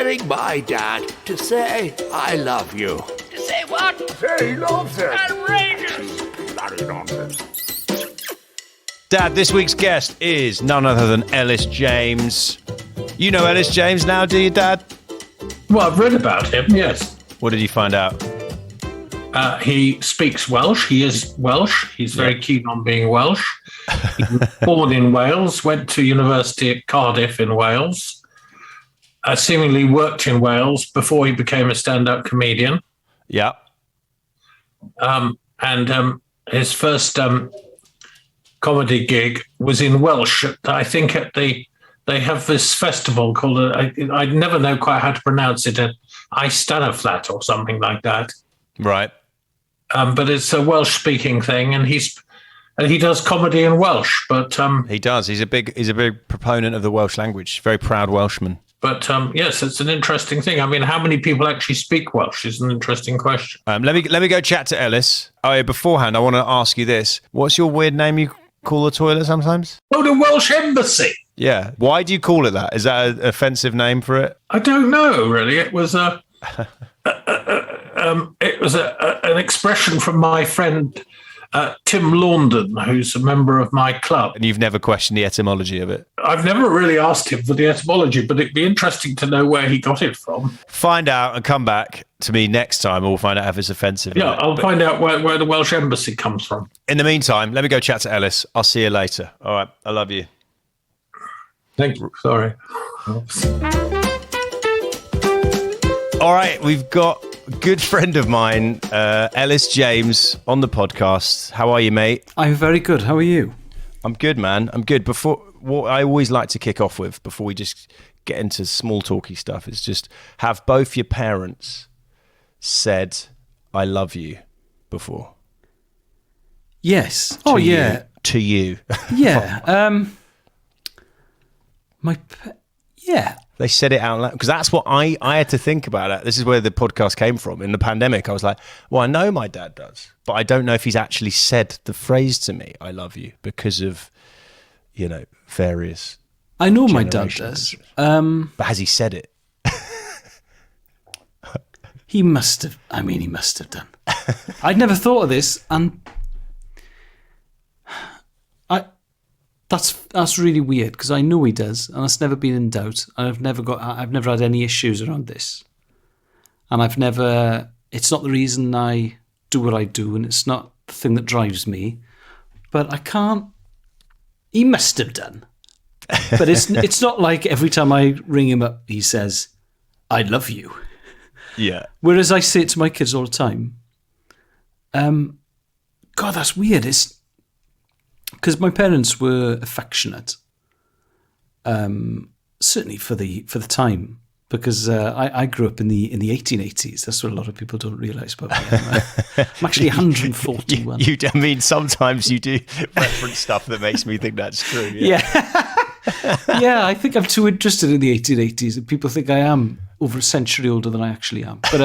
getting my dad to say I love you. To say what? Say he loves it. Outrageous! Bloody nonsense. Dad, this week's guest is none other than Elis James. You know Elis James now, do you, Dad? Well, I've read about him, yes. What did you find out? He speaks Welsh. He is Welsh. He's very keen on being Welsh. He was born in Wales, went to university at Cardiff in Wales, seemingly worked in Wales before he became a stand-up comedian. Yeah. And his first comedy gig was in Welsh. I think they have this festival called, I never know quite how to pronounce it, Eisteddfod or something like that. Right. But it's a Welsh-speaking thing, and he does comedy in Welsh. But he does. He's a big proponent of the Welsh language. Very proud Welshman. But yes, it's an interesting thing. I mean, how many people actually speak Welsh is an interesting question. Let me go chat to Elis. Oh, yeah, beforehand, I want to ask you this: what's your weird name you call the toilet sometimes? Oh, the Welsh Embassy. Yeah. Why do you call it that? Is that an offensive name for it? I don't know, really. It was an expression from my friend Tim Laundon, who's a member of my club. And you've never questioned the etymology of it? I've never really asked him for the etymology, but it'd be interesting to know where he got it from. Find out and come back to me next time, and we'll find out if it's offensive. Yeah, I'll find out where the Welsh Embassy comes from. In the meantime, let me go chat to Elis. I'll see you later. All right. I love you. Thank you. Sorry. All right. We've got a good friend of mine, Elis James, on the podcast. How are you, mate? I'm very good. How are you? I'm good, man. I'm good. What I always like to kick off with, before we just get into small talky stuff, is just have both your parents said, I love you before. Yes. Oh, yeah. To you. Yeah. Yeah. They said it out loud, because that's what I had to think about it. This is where the podcast came from. In the pandemic, I was like, well, I know my dad does, but I don't know if he's actually said the phrase to me, I love you, because of, various I know my dad does. But has he said it? He must have. I mean, he must have done. I'd never thought of this, and that's really weird, because I know he does, and it's never been in doubt. I've never had any issues around this, and it's not the reason I do what I do, and it's not the thing that drives me. But I can't. He must have done, but it's not like every time I ring him up, he says, "I love you." Yeah. Whereas I say it to my kids all the time. God, that's weird. It's because my parents were affectionate, certainly for the time, because I grew up in the 1880s. That's what a lot of people don't realise about me. I'm actually 141. I mean, sometimes you do reference stuff that makes me think that's true. Yeah. Yeah, I think I'm too interested in the 1880s, and people think I am over a century older than I actually am. But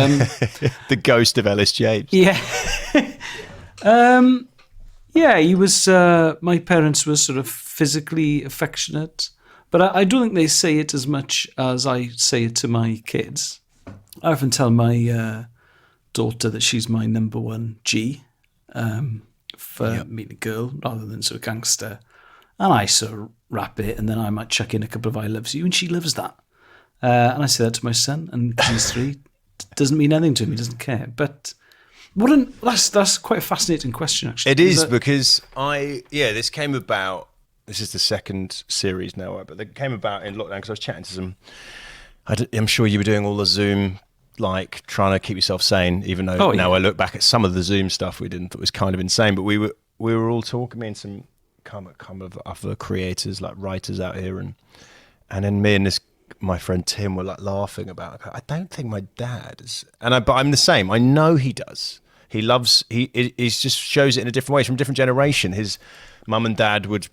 the ghost of Elis James. Yeah. Yeah, he was. My parents were sort of physically affectionate, but I don't think they say it as much as I say it to my kids. I often tell my daughter that she's my number one G for meeting a girl, rather than sort of gangster. And I sort of wrap it, and then I might chuck in a couple of I loves you, and she loves that. And I say that to my son, and he's 3. Doesn't mean anything to him. He doesn't care. But that's quite a fascinating question, actually. It is, because this came about. This is the second series now, but it came about in lockdown because I was chatting to some. I'm sure you were doing all the Zoom, like trying to keep yourself sane, even though now I look back at some of the Zoom stuff we didn't thought was kind of insane. But we were all talking, me and some kind of other creators, like writers out here, and then me and my friend Tim were like laughing about it. I don't think my dad is, but I'm the same. I know he does. He just shows it in a different way. He's from a different generation. His mum and dad would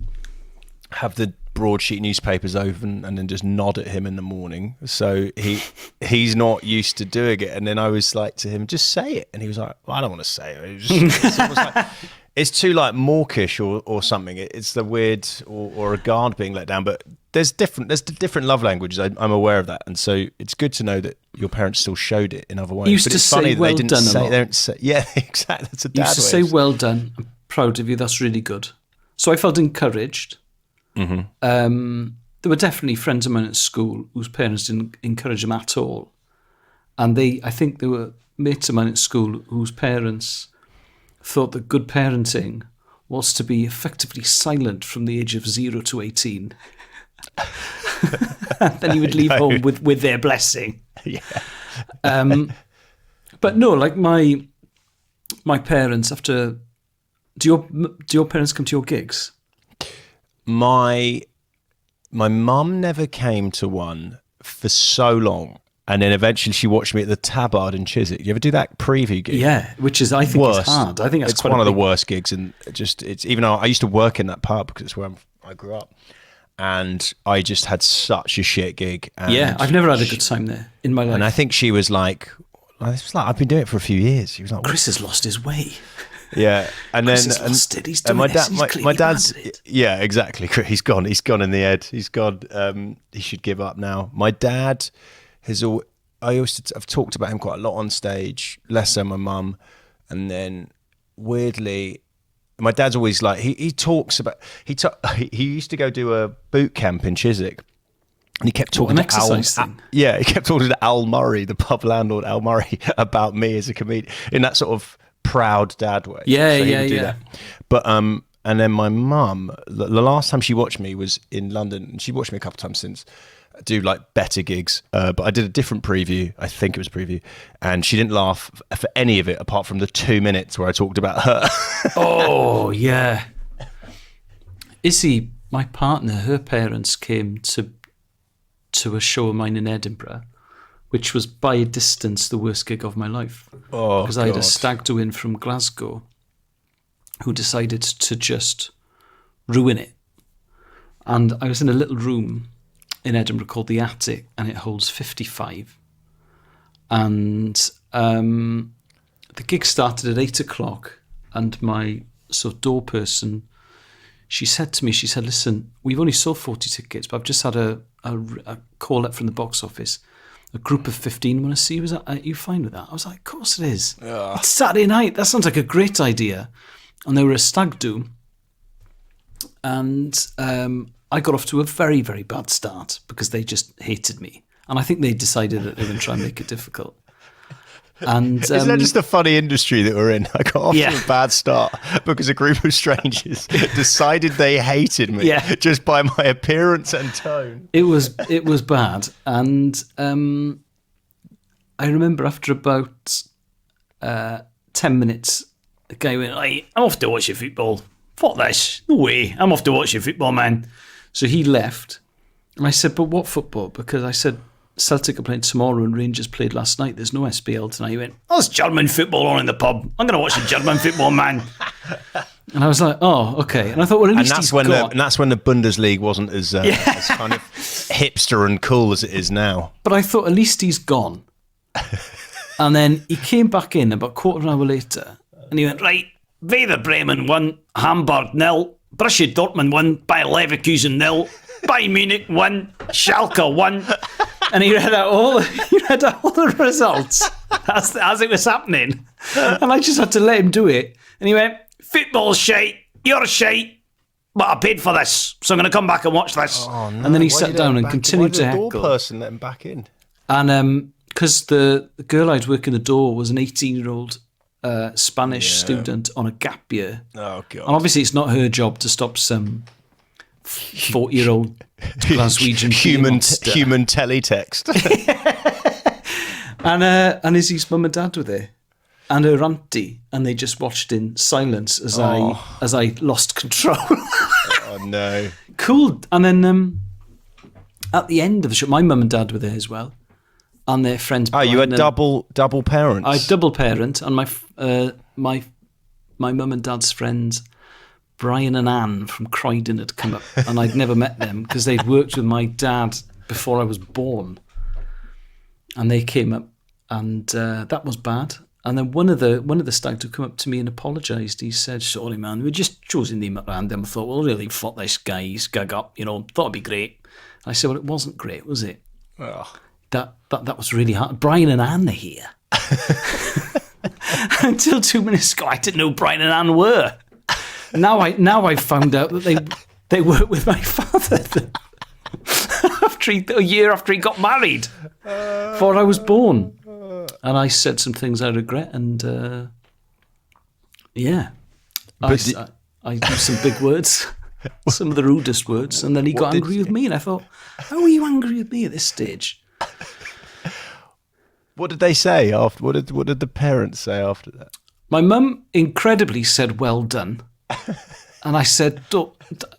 have the broadsheet newspapers open and then just nod at him in the morning. So he's not used to doing it. And then I was like to him, just say it. And he was like, well, I don't want to say it. It's almost like, it's too like mawkish or something. It's the weird or a guard being let down. But there's different love languages. I'm aware of that, and so it's good to know that your parents still showed it in other ways. He used but to it's funny say, that "Well they didn't done," a say. lot. They don't say. Yeah, exactly. That's a dad He used to way say, of- "Well done. I'm proud of you. That's really good." So I felt encouraged. There were definitely friends of mine at school whose parents didn't encourage them at all, and I think there were mates of mine at school whose parents thought that good parenting was to be effectively silent from the age of 0 to 18. Then he would leave home with their blessing. Yeah. But no, like my parents, after do your parents come to your gigs? My mum never came to one for so long, and then eventually she watched me at the Tabard in Chiswick. You ever do that preview gig? Yeah, which is I think Worst. is hard. I think that's it's quite one of the big- worst gigs, and it's even though I used to work in that pub because it's where I grew up, and I just had such a shit gig. And Yeah, I've never had a good time there in my life. And I think she was like, I've been doing it for a few years. She was like, Chris has lost his way. yeah, and Chris then has lost it. He's and doing this. He's my clearly dad's bad at it. yeah, exactly. He's gone in the head. He's gone. He should give up now. My dad I've talked about him quite a lot on stage, less so my mum, and then weirdly, my dad's always like he talks about he used to go do a boot camp in Chiswick. And he kept talking an to exercise thing? Yeah, he kept talking to Al Murray, the pub landlord, Al Murray, about me as a comedian in that sort of proud dad way. Yeah, he yeah, would do yeah. that. But and then my mum, the last time she watched me was in London, and she watched me a couple of times since. I do like better gigs, but I did a different preview. I think it was a preview, and she didn't laugh for any of it apart from the 2 minutes where I talked about her. Oh yeah. Izzy, my partner, her parents came to a show of mine in Edinburgh, which was by a distance the worst gig of my life. Oh, because I had a God. stag do in from Glasgow who decided to just ruin it. And I was in a little room in Edinburgh called the Attic, and it holds 55. And the gig started at 8 o'clock, and my sort of door person, she said to me, listen, we've only sold 40 tickets, but I've just had a call up from the box office. A group of 15 want to see you. Are you fine with that? I was like, of course it is. It's Saturday night. That sounds like a great idea. And they were a stag do. And I got off to a very, very bad start because they just hated me. And I think they decided that they were going to try and make it difficult. And Isn't that just the funny industry that we're in? I got off Yeah. to a bad start because a group of strangers decided they hated me Yeah. just by my appearance and tone. it was bad. And I remember after about 10 minutes, the guy went, "Hey, I'm off to watch your football. Fuck this. No way. I'm off to watch your football, man." So he left. And I said, "But what football?" Because I said, Celtic are playing tomorrow and Rangers played last night. There's no SPL tonight. He went, "Oh, there's German football on in the pub. I'm going to watch the German football, man." And I was like, "Oh, okay." And I thought, well, at And least that's he's when got... the Bundesliga wasn't as kind of hipster and cool as it is now. But I thought, at least he's gone. And then he came back in about a quarter of an hour later and he went, "Right, Werder Bremen 1, Hamburg 0, Borussia Dortmund 1, Bayer Leverkusen 0, Bayern Munich 1, Schalke 1. And he read out all the results as it was happening. And I just had to let him do it. And he went, "Football's shite, you're shite, but I paid for this, so I'm going to come back and watch this." And then he sat down and continued to Why did the door heckle. person let him back in? And because the girl I'd work in the door was an 18-year-old Spanish student on a gap year. Oh, God. And obviously it's not her job to stop some 40-year-old Glaswegian human monster. human teletext. And Izzy's mum and dad were there. And her auntie. And they just watched in silence as I lost control. Oh, no. Cool. And then at the end of the show, my mum and dad were there as well. And their friends. Oh, you Brian had and- double parents. I double parent, and my mum and dad's friends, Brian and Anne from Croydon, had come up, and I'd never met them because they'd worked with my dad before I was born, and they came up, and that was bad. And then one of the stags who come up to me and apologised. He said, "Sorry, man, we just chosen him at random. I thought, well, really, fuck this guy. He's gag up. Thought it'd be great." I said, "Well, it wasn't great, was it? Oh. That was really hard. Brian and Anne are here." Until 2 minutes ago, I didn't know Brian and Anne were. Now I found out that they worked with my father a year after he got married, before I was born. And I said some things I regret, and I used some big words, some of the rudest words, and then he got angry with me, and I thought, how are you angry with me at this stage? What did they say after? What did the parents say after that? My mum incredibly said, "Well done." And I said,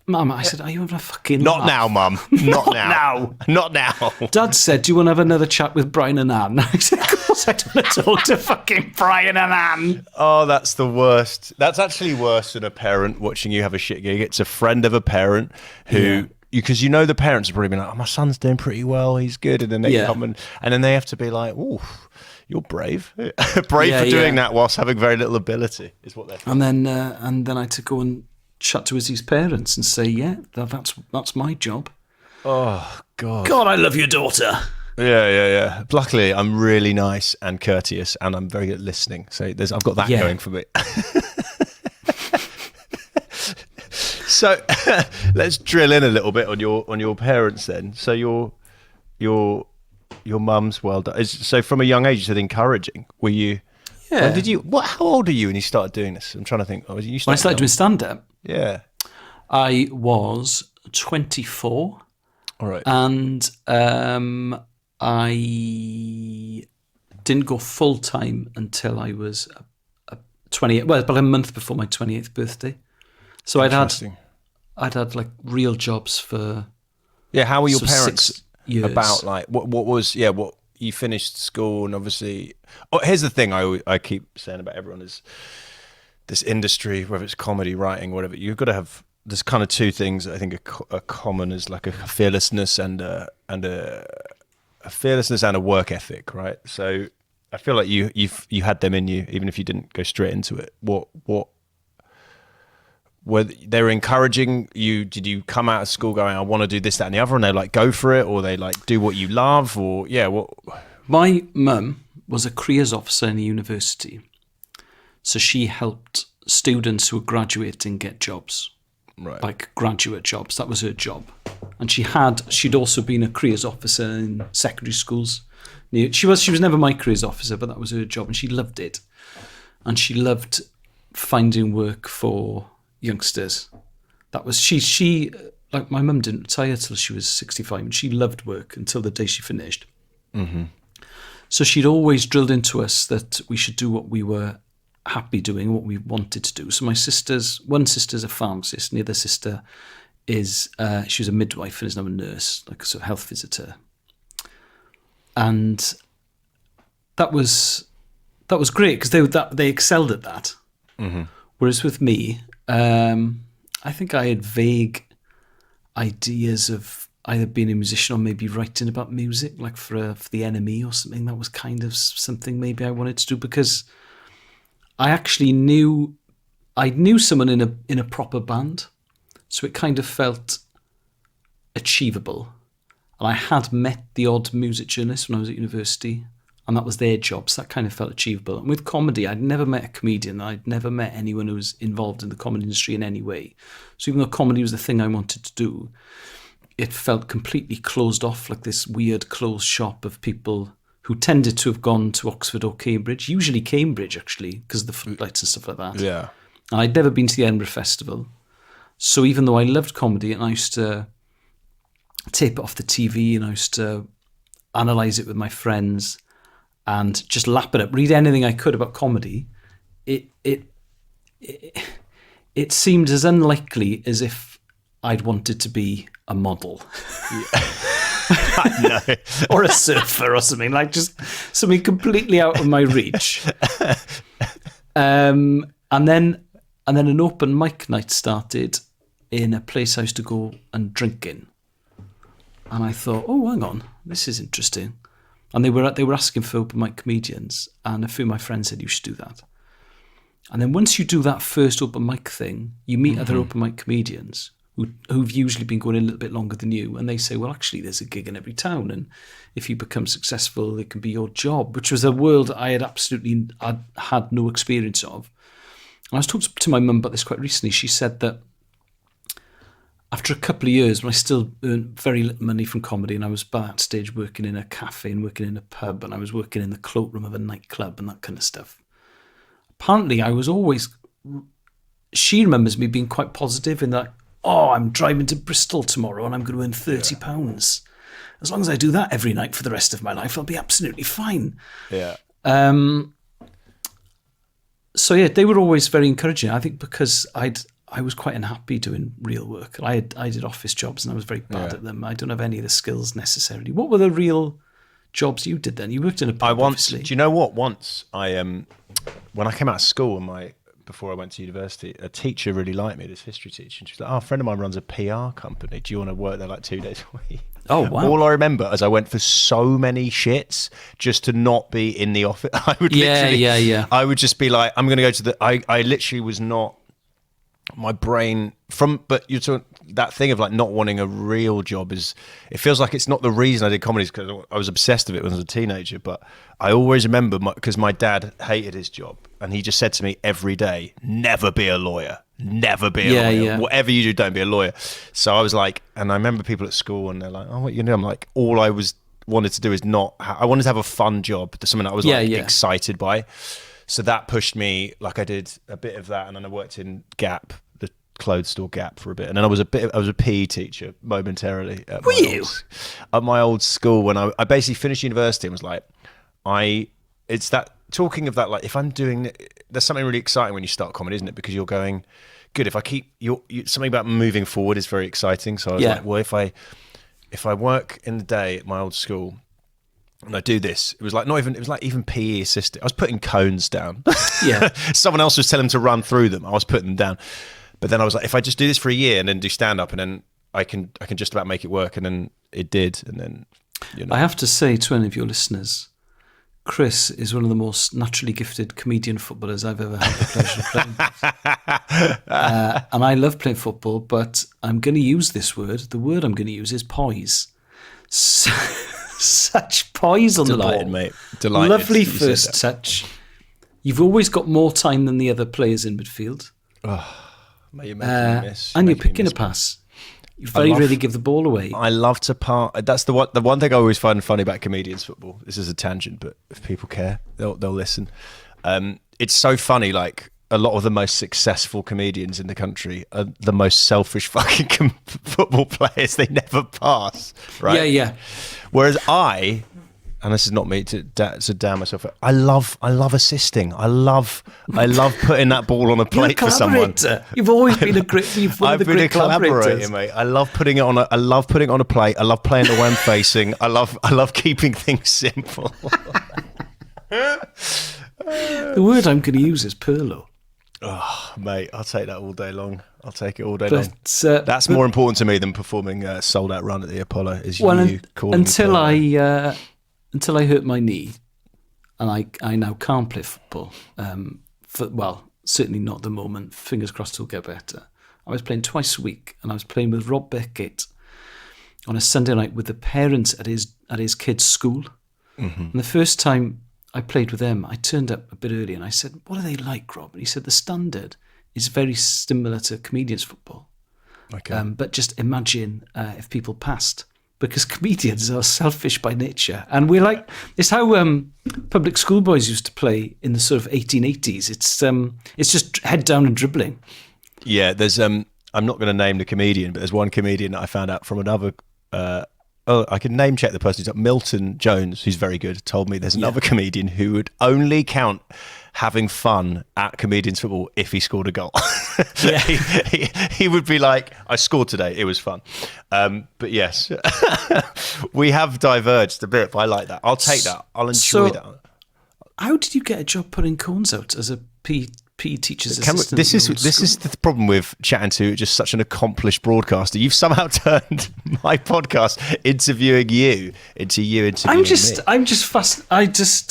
"Mum," I said, "Are you having a fucking Not laugh?" now, Mum. Not now. Not now. Dad said, "Do you want to have another chat with Brian and Anne?" I said, "Of course I don't want to talk to fucking Brian and Anne." Oh, that's the worst. That's actually worse than a parent watching you have a shit gig. It's a friend of a parent who... Because the parents are probably been like, "Oh, my son's doing pretty well, he's good," and then they come and then they have to be like, "Oh, you're brave, for doing that whilst having very little ability," is what they're. And then I had to go and chat to Izzy's parents and say, "Yeah, that's my job." Oh God! God, I love your daughter. Yeah. Luckily, I'm really nice and courteous, and I'm very good at listening. So I've got that going for me. So let's drill in a little bit on your parents then. So your mum's well done. So from a young age, you said encouraging. Were you? Yeah. How old are you when you started doing this? I'm trying to think. When I started doing stand-up? Yeah. I was 24. All right. And I didn't go full-time until I was 28. Well, about a month before my 28th birthday. So I'd had like real jobs for. Yeah, how were your parents 6 years. About like what you finished school and obviously. Oh, here's the thing I keep saying about everyone is this industry, whether it's comedy, writing, whatever. You've got to have. There's kind of two things that I think are common as like a fearlessness and a fearlessness and a work ethic, right? So I feel like you had them in you, even if you didn't go straight into it. What were they encouraging you? Did you come out of school going, "I want to do this, that, and the other," and they like go for it, or they like do what you love, or what? My mum was a careers officer in a university, so she helped students who were graduating get jobs, right? Like graduate jobs. That was her job, and she'd also been a careers officer in secondary schools. She was never my careers officer, but that was her job, and she loved it, and she loved finding work for youngsters. That was she like my mum didn't retire till she was 65, and she loved work until the day she finished. Mm-hmm. So she'd always drilled into us that we should do what we were happy doing, what we wanted to do. So one sister's a pharmacist, and the other sister is she was a midwife and is now a nurse, like a sort of health visitor. And that was great because they excelled at that. Mm-hmm. Whereas with me, I think I had vague ideas of either being a musician or maybe writing about music, like for the NME or something. That was kind of something maybe I wanted to do because I actually knew someone in a proper band, so it kind of felt achievable. And I had met the odd music journalist when I was at university, and that was their job, so that kind of felt achievable. And with comedy, I'd never met a comedian. I'd never met anyone who was involved in the comedy industry in any way. So even though comedy was the thing I wanted to do, it felt completely closed off, like this weird closed shop of people who tended to have gone to Oxford or Cambridge, usually Cambridge, actually, because of the footlights and stuff like that. Yeah. And I'd never been to the Edinburgh Festival. So even though I loved comedy and I used to tape it off the TV and I used to analyse it with my friends and just lap it up, read anything I could about comedy, it seemed as unlikely as if I'd wanted to be a model. No. Or a surfer or something, like just something completely out of my reach. And then an open mic night started in a place I used to go and drink in. And I thought, oh, hang on, this is interesting. And they were asking for open mic comedians, and a few of my friends said, you should do that. And then once you do that first open mic thing, you meet other open mic comedians who've usually been going a little bit longer than you, and they say, well, actually, there's a gig in every town, and if you become successful, it can be your job, which was a world I had no experience of. And I was talking to my mum about this quite recently. She said that after a couple of years, when I still earned very little money from comedy, and I was by that stage working in a cafe and working in a pub, and I was working in the cloakroom of a nightclub and that kind of stuff. Apparently, she remembers me being quite positive in that, I'm driving to Bristol tomorrow and I'm going to earn £30. As long as I do that every night for the rest of my life, I'll be absolutely fine. Yeah. So yeah, they were always very encouraging. I think because I was quite unhappy doing real work. I did office jobs and I was very bad at them. I don't have any of the skills necessarily. What were the real jobs you did then? You worked in a pub, obviously. Do you know what? Once when I came out of school before I went to university, a teacher really liked me, this history teacher. And she was like, a friend of mine runs a PR company. Do you want to work there like 2 days a week? Oh, wow. All I remember is I went for so many shits just to not be in the office. I would I would just be like, I'm going to go to the... I literally was not... My brain but you're talking that thing of like not wanting a real job it feels like it's not the reason I did comedy, because I was obsessed with it when I was a teenager. But I always remember because my dad hated his job and he just said to me every day, never be a lawyer, never be a lawyer. Yeah. Whatever you do, don't be a lawyer. So I was like, and I remember people at school and they're like, oh, what you know? I'm like, all I wanted to do is I wanted to have a fun job, something I was excited by. So that pushed me. Like I did a bit of that, and then I worked in Gap, the clothes store Gap, for a bit, and then I was a PE teacher momentarily. At my old school when I basically finished university and was like, it's that talking of that, like if I'm doing, there's something really exciting when you start comedy, isn't it? Because you're going, good. If I keep something about moving forward is very exciting. So I was like, well, if I work in the day at my old school. And I do this. It was like even PE assistant. I was putting cones down. Yeah. Someone else was telling them to run through them. I was putting them down. But then I was like, if I just do this for a year and then do stand up, and then I can just about make it work. And then it did. And then I have to say to any of your listeners, Chris is one of the most naturally gifted comedian footballers I've ever had the pleasure of playing. And I love playing football, but I'm going to use this word. The word I'm going to use is poise. Such poise on the ball. Delighted, mate. Delighted. Lovely first touch. You've always got more time than the other players in midfield. Oh, mate, you're making me miss. And you're picking a pass. You very rarely give the ball away. I love to pass. That's the one thing I always find funny about comedians football. This is a tangent, but if people care, they'll listen. It's so funny, like a lot of the most successful comedians in the country are the most selfish fucking football players. They never pass, right? Yeah. Whereas and this is not me to damn myself, I love assisting. I love putting that ball on a plate for someone. You've always been I've been a collaborator, mate. I love putting it on a plate. I love playing the way I'm facing. I love keeping things simple. The word I'm going to use is perlo. Oh, mate, I'll take that all day long. I'll take it all day long. That's more important to me than performing a sold-out run at the Apollo. Until I hurt my knee, and I now can't play football. Certainly not at the moment. Fingers crossed it'll get better. I was playing twice a week, and I was playing with Rob Beckett on a Sunday night with the parents at his kids' school. Mm-hmm. And the first time I played with them, I turned up a bit early and I said, what are they like, Rob? And he said, the standard is very similar to comedians' football. Okay. But just imagine if people passed, because comedians are selfish by nature. And we're like, it's how public schoolboys used to play in the sort of 1880s. It's just head down and dribbling. Yeah, there's, I'm not going to name the comedian, but there's one comedian that I found out from another I can name check the person who's up. Milton Jones, who's very good, told me there's another comedian who would only count having fun at comedians football if he scored a goal. Yeah. he would be like, I scored today, it was fun. But yes, we have diverged a bit, but I like that. I'll take that. I'll enjoy that. How did you get a job putting cones out as a PE PE teacher's Cameron, assistant. this is the problem with chatting to just such an accomplished broadcaster. You've somehow turned my podcast interviewing you into you interviewing me. I'm just fast. Let's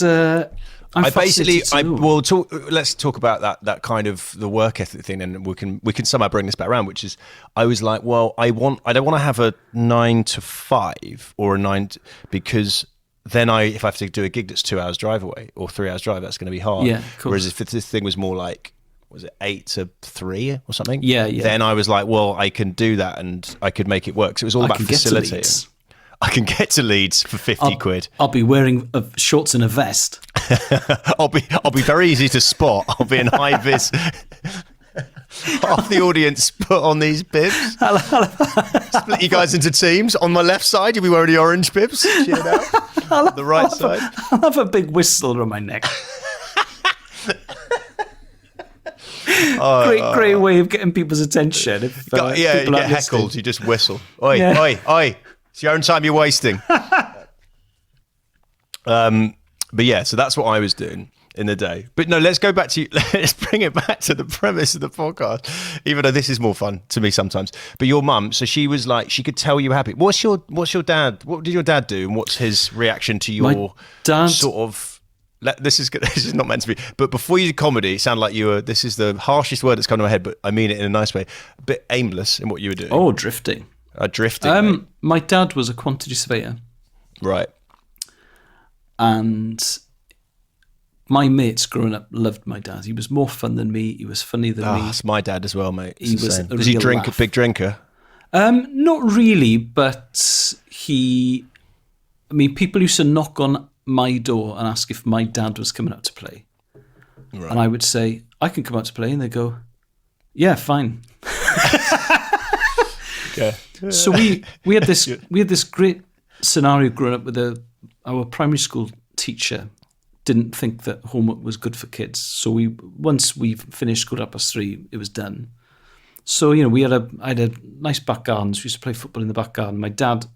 talk about that kind of the work ethic thing, and we can somehow bring this back around. Which is, I was like, well, I don't want to have a 9 to 5 or a 9 because then if I have to do a gig that's 2 hours drive away or 3 hours drive, that's going to be hard. Yeah, of course. Whereas if this thing was more like, was it 8 to 3 or something? Yeah. Then I was like, well, I can do that and I could make it work. So it was all about facilitating. I can get to Leeds for 50 quid. I'll be wearing shorts and a vest. I'll be very easy to spot. I'll be in high vis. Half the audience put on these bibs. Split you guys into teams. On my left side, you'll be wearing the orange bibs. Cheered out. The right side. I'll have a big whistle around my neck. Great way of getting people's attention. If, you get heckled, listening. You just whistle. Oi, oi. It's your own time you're wasting. But yeah, so that's what I was doing in the day. But no, let's bring it back to the premise of the podcast, even though this is more fun to me sometimes. But your mum, so she was like, she could tell you were happy. What's your dad? What did your dad do? And what's his reaction to your sort of, this is not meant to be, but before you did comedy, it sounded like this is the harshest word that's come to my head, but I mean it in a nice way, a bit aimless in what you were doing. Oh, drifting. Drifting. My dad was a quantity surveyor. Right. And my mates growing up loved my dad. He was more fun than me. He was funnier than me. That's my dad as well, mate. He was a Does he drink laugh. a big drinker? Not really, but people used to knock on my door and ask if my dad was coming out to play. Right. And I would say, I can come out to play. And they go, yeah, fine. Okay. So we had this great scenario growing up with our primary school teacher didn't think that homework was good for kids. So once we finished school at 3:30, it was done. So I had a nice back garden. So we used to play football in the back garden. My dad,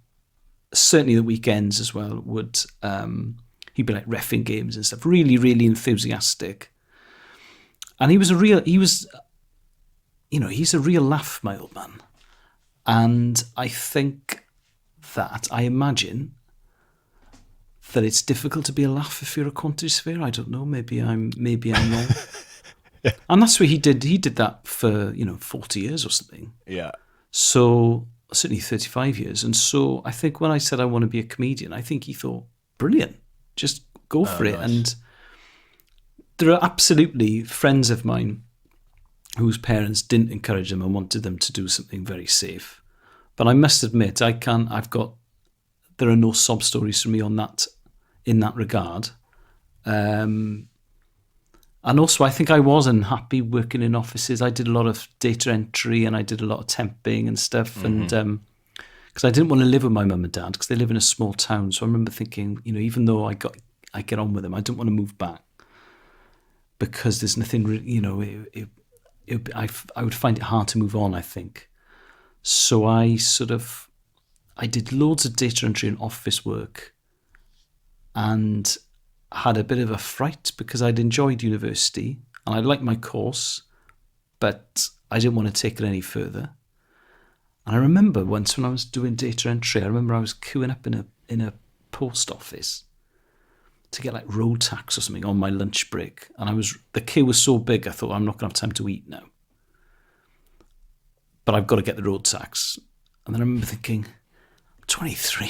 certainly the weekends as well, would he'd be like reffing games and stuff. Really, really enthusiastic. And he's a real laugh, my old man. And I imagine that it's difficult to be a laugh if you're a quantity surveyor. I don't know. Maybe I'm not. Yeah. And that's what he did. He did that for 40 years or something. Yeah. So certainly 35 years. And so I think when I said I want to be a comedian, I think he thought, brilliant, just go for it. Nice. And there are absolutely friends of mine whose parents didn't encourage them and wanted them to do something very safe. But I must admit, there are no sob stories for me in that regard. And also, I think I was unhappy working in offices. I did a lot of data entry and I did a lot of temping and stuff. Mm-hmm. And because I didn't want to live with my mum and dad because they live in a small town. So I remember thinking, even though I get on with them, I don't want to move back because there's nothing, I would find it hard to move on, I think. So I did loads of data entry and office work and had a bit of a fright because I'd enjoyed university and I liked my course, but I didn't want to take it any further. And I remember once when I was doing data entry, I was queuing up in a post office to get like road tax or something on my lunch break. And the queue was so big, I thought, I'm not going to have time to eat now. But I've got to get the road tax. And then I remember thinking, I'm 23.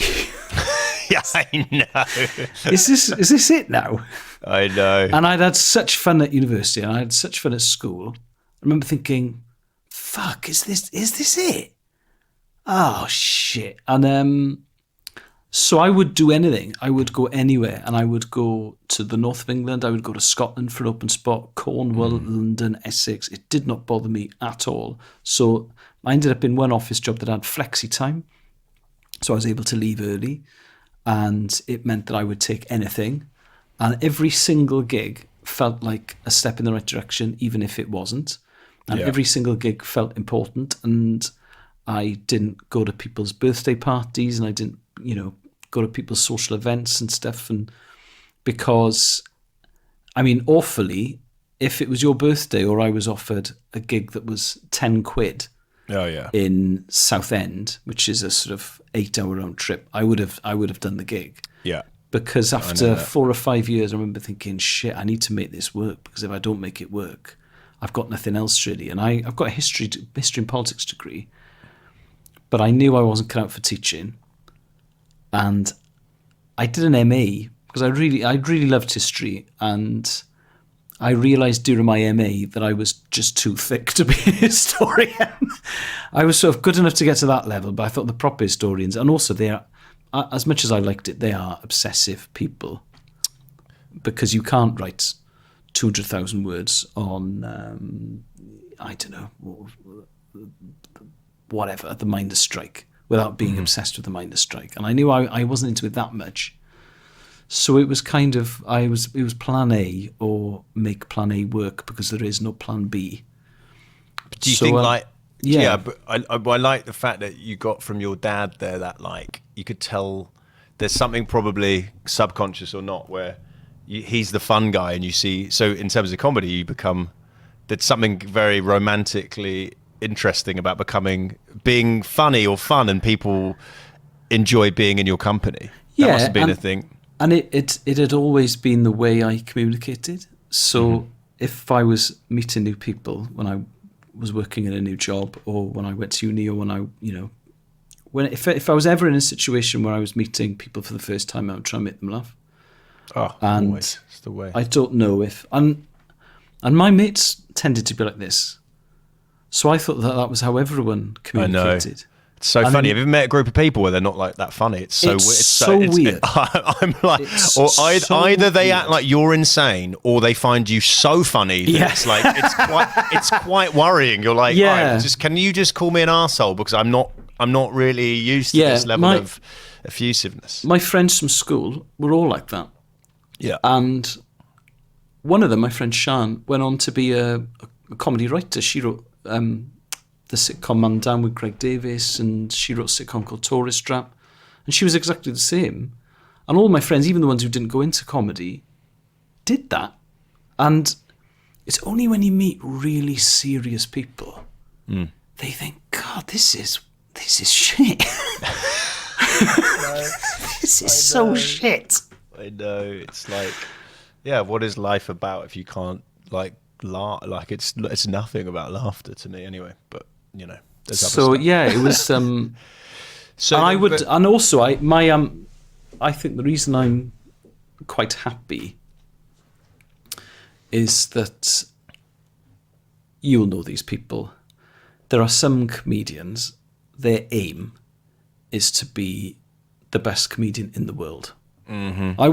Yeah, I know. Is this it now? I know. And I'd had such fun at university and I had such fun at school. I remember thinking, fuck, is this it? Oh, shit. And so I would do anything. I would go anywhere and I would go to the north of England. I would go to Scotland for an open spot, Cornwall, London, Essex. It did not bother me at all. So I ended up in one office job that had flexi time. So I was able to leave early and it meant that I would take anything. And every single gig felt like a step in the right direction, even if it wasn't. And every single gig felt important. And I didn't go to people's birthday parties and I didn't, go to people's social events and stuff. And because, awfully, if it was your birthday or I was offered a gig that was 10 quid Oh yeah. in Southend, which is a sort of 8-hour round trip, I would have done the gig. Yeah. Because after 4 or 5 years, I remember thinking, shit, I need to make this work, because if I don't make it work, I've got nothing else really. And I've got a history and politics degree, but I knew I wasn't cut out for teaching. And I did an MA because I really loved history, and I realised during my MA that I was just too thick to be a historian. I was sort of good enough to get to that level, but I thought the proper historians, and also they are, as much as I liked it, they are obsessive people, because you can't write 200,000 words on, I don't know, whatever, the miners' strike, without being obsessed with the miners' strike. And I knew I wasn't into it that much. So it was kind of, it was plan A or make plan A work, because there is no plan B. But do you think but I like the fact that you got from your dad there that like you could tell there's something probably subconscious or not where he's the fun guy, and you see, so in terms of comedy you become, there's something very romantically interesting about being funny or fun, and people enjoy being in your company. That must have been a thing. And it had always been the way I communicated. So if I was meeting new people when I was working in a new job, or when I went to uni, or when I, if I was ever in a situation where I was meeting people for the first time, I would try and make them laugh. Oh, and always. It's the way. I don't know if, and my mates tended to be like this. So I thought that was how everyone communicated. It's so funny. Have you ever met a group of people where they're not like that funny? It's so weird. I'm like, either they act like you're insane, or they find you so funny that it's like it's quite worrying. You're like, right, can you just call me an arsehole, because I'm not really used to this level of effusiveness. My friends from school were all like that. Yeah. And one of them, my friend Sian, went on to be a comedy writer. She wrote the sitcom Man Down with Greg Davis, and she wrote a sitcom called Tourist Trap, and she was exactly the same. And all my friends, even the ones who didn't go into comedy, did that. And it's only when you meet really serious people, they think, God, this is shit. This is so shit. I know. It's like, yeah, what is life about if you can't like laugh? Like it's nothing about laughter to me anyway. But there's other stuff. Yeah, it was. So I would, and also I think the reason I'm quite happy is that you'll know these people. There are some comedians, their aim is to be the best comedian in the world. Mm-hmm. I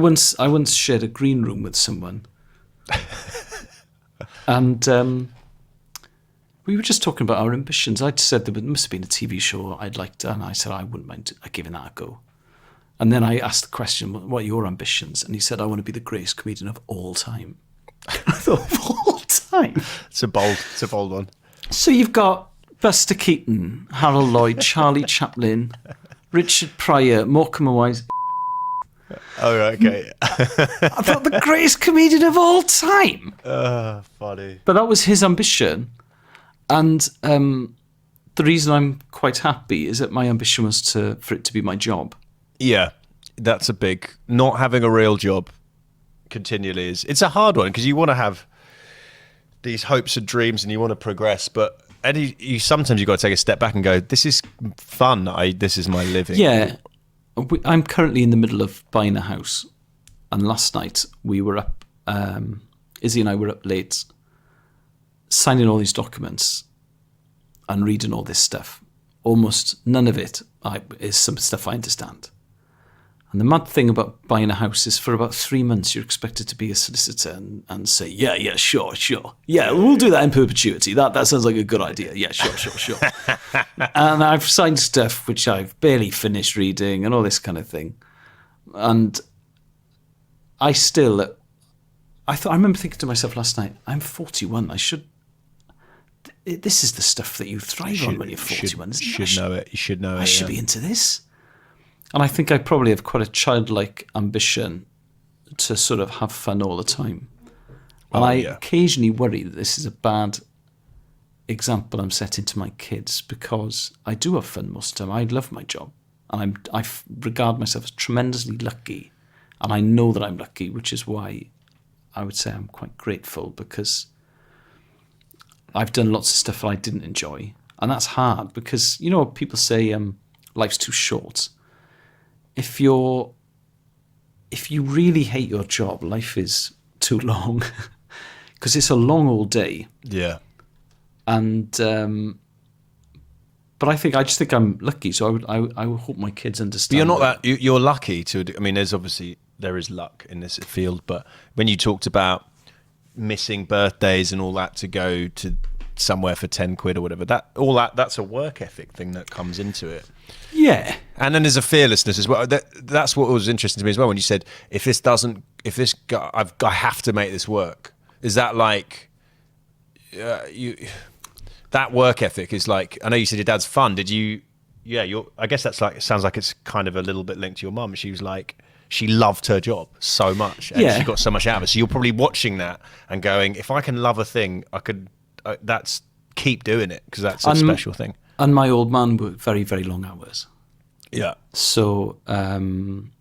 once shared a green room with someone, and we were just talking about our ambitions. I'd said there must have been a TV show I'd like to, and I said I wouldn't mind giving that a go. And then I asked the question, what are your ambitions? And he said, I want to be the greatest comedian of all time. I thought, of all time? It's a bold one. So you've got Buster Keaton, Harold Lloyd, Charlie Chaplin, Richard Pryor, Morecambe and Wise. Oh, right, okay. I thought the greatest comedian of all time. Funny. But that was his ambition. And the reason I'm quite happy is that my ambition was for it to be my job. Yeah, that's a big... Not having a real job continually it's a hard one, because you want to have these hopes and dreams and you want to progress, but you sometimes you've got to take a step back and go, this is fun. This is my living. Yeah. I'm currently in the middle of buying a house, and last night we were up, Izzy and I were up late signing all these documents and reading all this stuff. Almost none of it is some stuff I understand. And the mad thing about buying a house is for about 3 months you're expected to be a solicitor and say, yeah, sure. Yeah, we'll do that in perpetuity. That sounds like a good idea. Yeah, sure. And I've signed stuff which I've barely finished reading and all this kind of thing. And I remember thinking to myself last night, I'm 41. This is the stuff that you thrive on when you're 41, isn't it? You should know it. I should be into this. And I think I probably have quite a childlike ambition to sort of have fun all the time. And I occasionally worry that this is a bad example I'm setting to my kids, because I do have fun most of the time. I love my job, and I regard myself as tremendously lucky, and I know that I'm lucky, which is why I would say I'm quite grateful, because I've done lots of stuff that I didn't enjoy, and that's hard because, you know, people say life's too short. If you really hate your job, life is too long, because it's a long old day. Yeah. And but I just think I'm lucky, so I would hope my kids understand. But you're not you're lucky to. I mean, there is luck in this field, but when you talked about missing birthdays and all that to go to somewhere for 10 quid or whatever, that's a work ethic thing that comes into it. Yeah. And then there's a fearlessness as well. That's what was interesting to me as well when you said, I have to make this work. Is that like that work ethic is like, I know you said your dad's fun. Did you? Yeah, I guess that's like, it sounds like it's kind of a little bit linked to your mum. She was like, she loved her job so much, and she got so much out of it. So you're probably watching that and going, if I can love a thing, I could. That's keep doing it, because that's a special thing. And my old man worked very, very long hours. Yeah. So I don't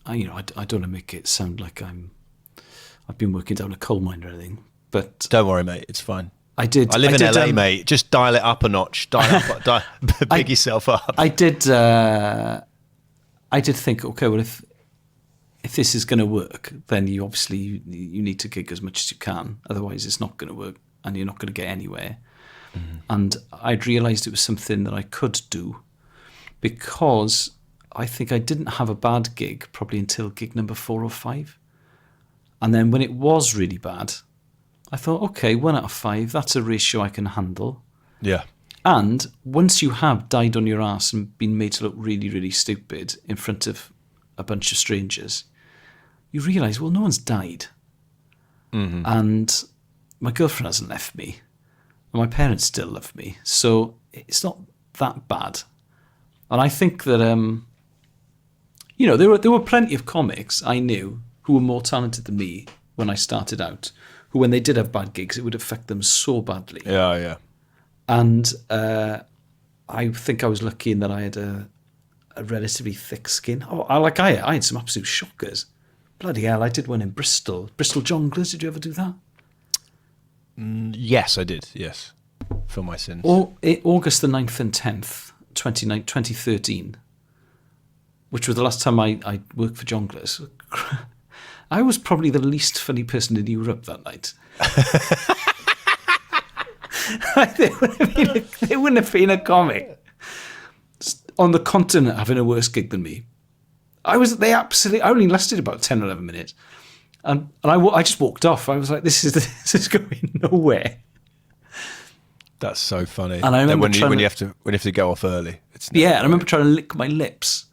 want to make it sound like I've been working down a coal mine or anything, but don't worry, mate. It's fine. I live in LA, mate. Just dial it up a notch. Big yourself up. I did think, okay, well, if this is going to work, then you obviously you need to gig as much as you can. Otherwise, it's not going to work, and you're not going to get anywhere. Mm-hmm. And I'd realised it was something that I could do, because I think I didn't have a bad gig probably until gig number 4 or 5. And then when it was really bad, I thought, okay, 1 out of 5, that's a ratio I can handle. Yeah. And once you have died on your ass and been made to look really, really stupid in front of a bunch of strangers, you realise, well, no one's died. Mm-hmm. And my girlfriend hasn't left me. And my parents still love me. So it's not that bad. And I think that, there were plenty of comics I knew who were more talented than me when I started out, who, when they did have bad gigs, it would affect them so badly. Yeah, yeah. And I think I was lucky in that I had a relatively thick skin. I had some absolute shockers. Bloody hell, I did one in Bristol. Bristol Jongleurs, did you ever do that? Yes, I did, yes. For my sins. August the 9th and 10th, 2013, which was the last time I worked for Jongleurs. I was probably the least funny person in Europe that night. There wouldn't have been a comic on the continent having a worse gig than me. I only lasted about 10 or 11 minutes. And I just walked off. I was like, this is going nowhere. That's so funny. And I remember when you have to go off early. And I remember trying to lick my lips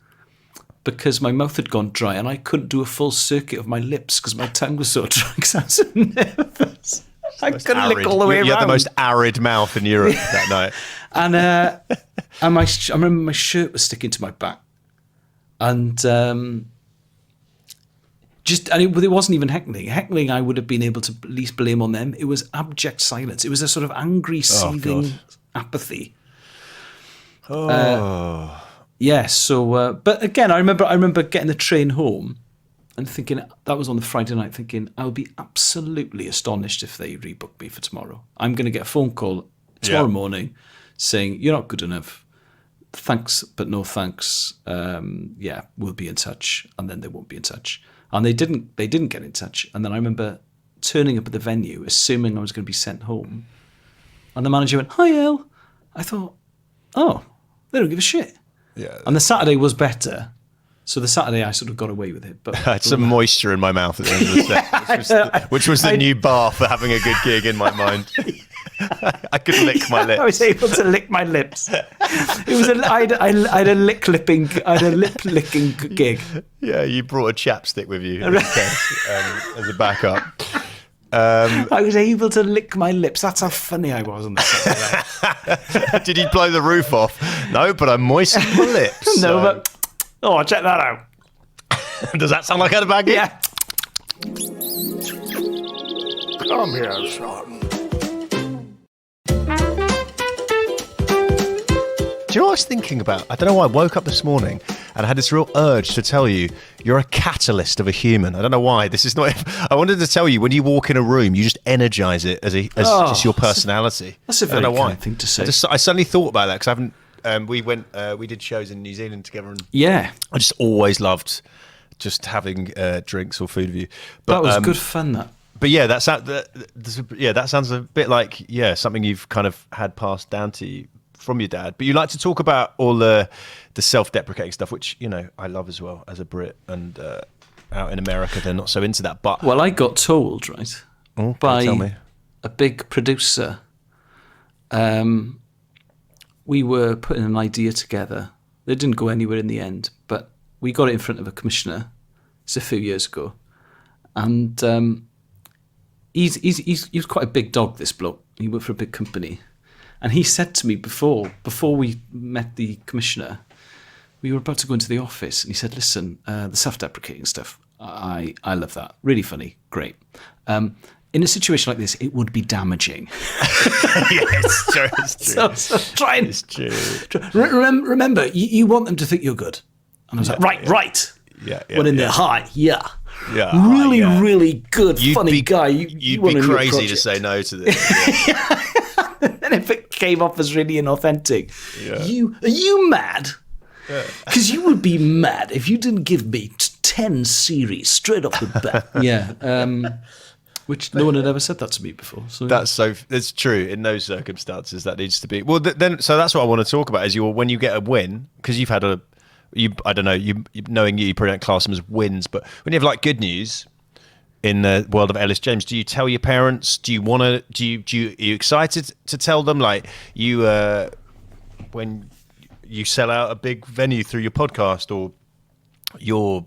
because my mouth had gone dry and I couldn't do a full circuit of my lips because my tongue was so dry because I was so nervous. I couldn't lick all the way around. You had the most arid mouth in Europe that night. And I remember my shirt was sticking to my back. And it wasn't even heckling. Heckling, I would have been able to at least blame on them. It was abject silence. It was a sort of angry, seething apathy. Oh. So, but again, I remember getting the train home and thinking, that was on the Friday night, thinking, I would be absolutely astonished if they rebooked me for tomorrow. I'm going to get a phone call tomorrow morning saying, you're not good enough. Thanks, but no thanks. We'll be in touch. And then they won't be in touch. And they didn't get in touch. And then I remember turning up at the venue, assuming I was going to be sent home. And the manager went, hi, El. I thought, oh, they don't give a shit. Yeah. And the Saturday was better. So the Saturday I sort of got away with it. But I had some moisture in my mouth at the end of the set, which was the new bar for having a good gig in my mind. I could lick my lips. I was able to lick my lips. It was I had a lip licking gig. Yeah, you brought a chapstick with you as a backup. I was able to lick my lips. That's how funny I was on the Saturday. Did you blow the roof off? No, but I moistened my lips. No, but check that out. Does that sound like I had a bad gig? Yeah. Come here, son. Do you know what I was thinking about? I don't know why I woke up this morning and I had this real urge to tell you you're a catalyst of a human. I don't know why. This is not. I wanted to tell you when you walk in a room, you just energize it as just your personality. That's a very kind thing to say. I suddenly thought about that because I haven't. We did shows in New Zealand together, and yeah, I just always loved just having drinks or food with you. But, that was good fun. But yeah, that sounds a bit like something you've kind of had passed down to you from your dad. But you like to talk about all the self-deprecating stuff, which I love as well as a Brit, and out in America they're not so into that. But well, I got told by tell me. A big producer. We were putting an idea together. It didn't go anywhere in the end, but we got it in front of a commissioner. It's a few years ago, and he's quite a big dog. This bloke. He worked for a big company. And he said to me before we met the commissioner, we were about to go into the office, and he said, "Listen, the self-deprecating stuff, I love that. Really funny, great. In a situation like this, it would be damaging." Yes, it's true. So try and it's true. Remember, you want them to think you're good. And I was like, right. Yeah. When in there, hi, Yeah, really good, funny guy. You'd be crazy to say no to this. Yeah. And if it came off as really inauthentic, are you mad? Because you would be mad if you didn't give me 10 series straight off the bat. Which no one had ever said that to me before. So It's true in those circumstances. That needs to be then. So that's what I want to talk about is when you get a win, because you've had I don't know, knowing you probably don't class them as wins, but when you have like good news in the world of Elis James, do you tell your parents? Do you want to? Are you excited to tell them? Like when you sell out a big venue through your podcast, or you've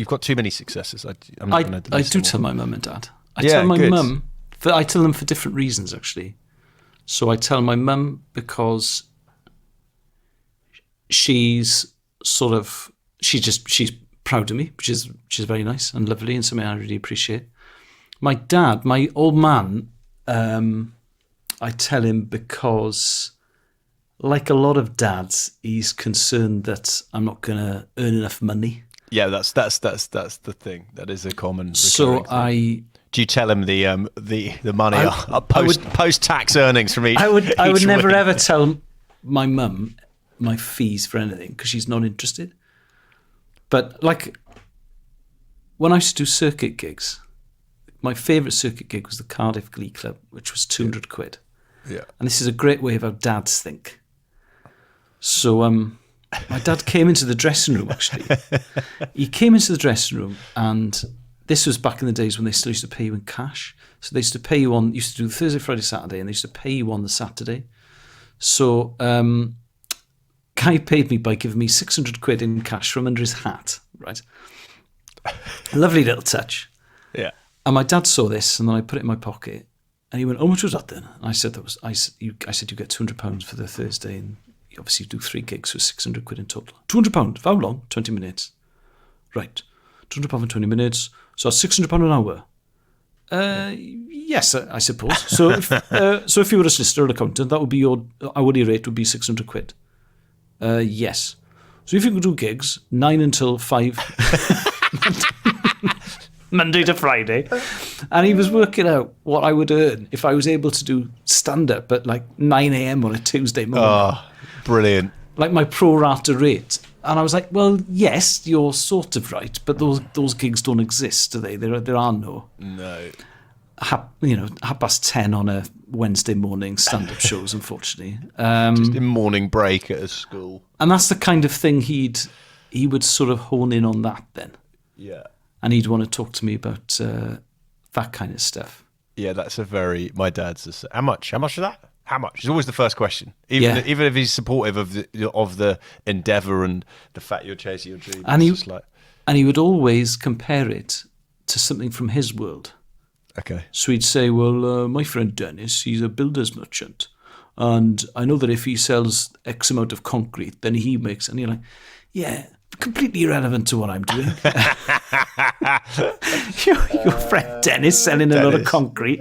got too many successes. I do tell my mum and dad. I tell my mum. I tell them for different reasons actually. So I tell my mum because she's proud of me, which is very nice and lovely and something I really appreciate. My dad, my old man, I tell him because, like a lot of dads, he's concerned that I'm not going to earn enough money. Yeah, that's the thing. That is a common. So thing. Do you tell him the money post tax earnings from each? I would never ever tell my mum my fees for anything because she's not interested. But like when I used to do circuit gigs, my favourite circuit gig was the Cardiff Glee Club, which was 200 quid. Yeah. And this is a great way of how dads think. So my dad came into the dressing room, actually. He came into the dressing room, and this was back in the days when they still used to pay you in cash. So they used to pay you used to do Thursday, Friday, Saturday, and they used to pay you on the Saturday. So Guy paid me by giving me 600 quid in cash from under his hat, right? Lovely little touch. Yeah. And my dad saw this, and then I put it in my pocket, and he went, "How much was that then?" And I said, I said you get £200 for the Thursday, and you obviously do 3 gigs for 600 quid in total. £200 for how long? 20 minutes. Right. £200 for 20 minutes. So that's £600 an hour. Yes, I suppose. So if you were a solicitor or accountant, that would be your hourly rate would be 600 quid. Yes. So if you could do gigs 9 until 5 Monday to Friday, and he was working out what I would earn if I was able to do stand-up at like 9 a.m. on a Tuesday morning. Oh, brilliant. Like my pro rata rate. And I was like, well, yes, you're sort of right, but those gigs don't exist, do they? There are no. No. 10:30 on a Wednesday morning stand-up shows, unfortunately. Just in morning break at a school. And that's the kind of thing he would sort of hone in on that then. Yeah. And he'd want to talk to me about that kind of stuff. Yeah, that's my dad's. How much is that? How much? It's always the first question. Even if he's supportive of the endeavour and the fact you're chasing your dream. And he would always compare it to something from his world. Okay. So he'd say, well, my friend Dennis, he's a builder's merchant. And I know that if he sells X amount of concrete, then he makes... And you're like, yeah, completely irrelevant to what I'm doing. Your friend Dennis selling a lot of concrete.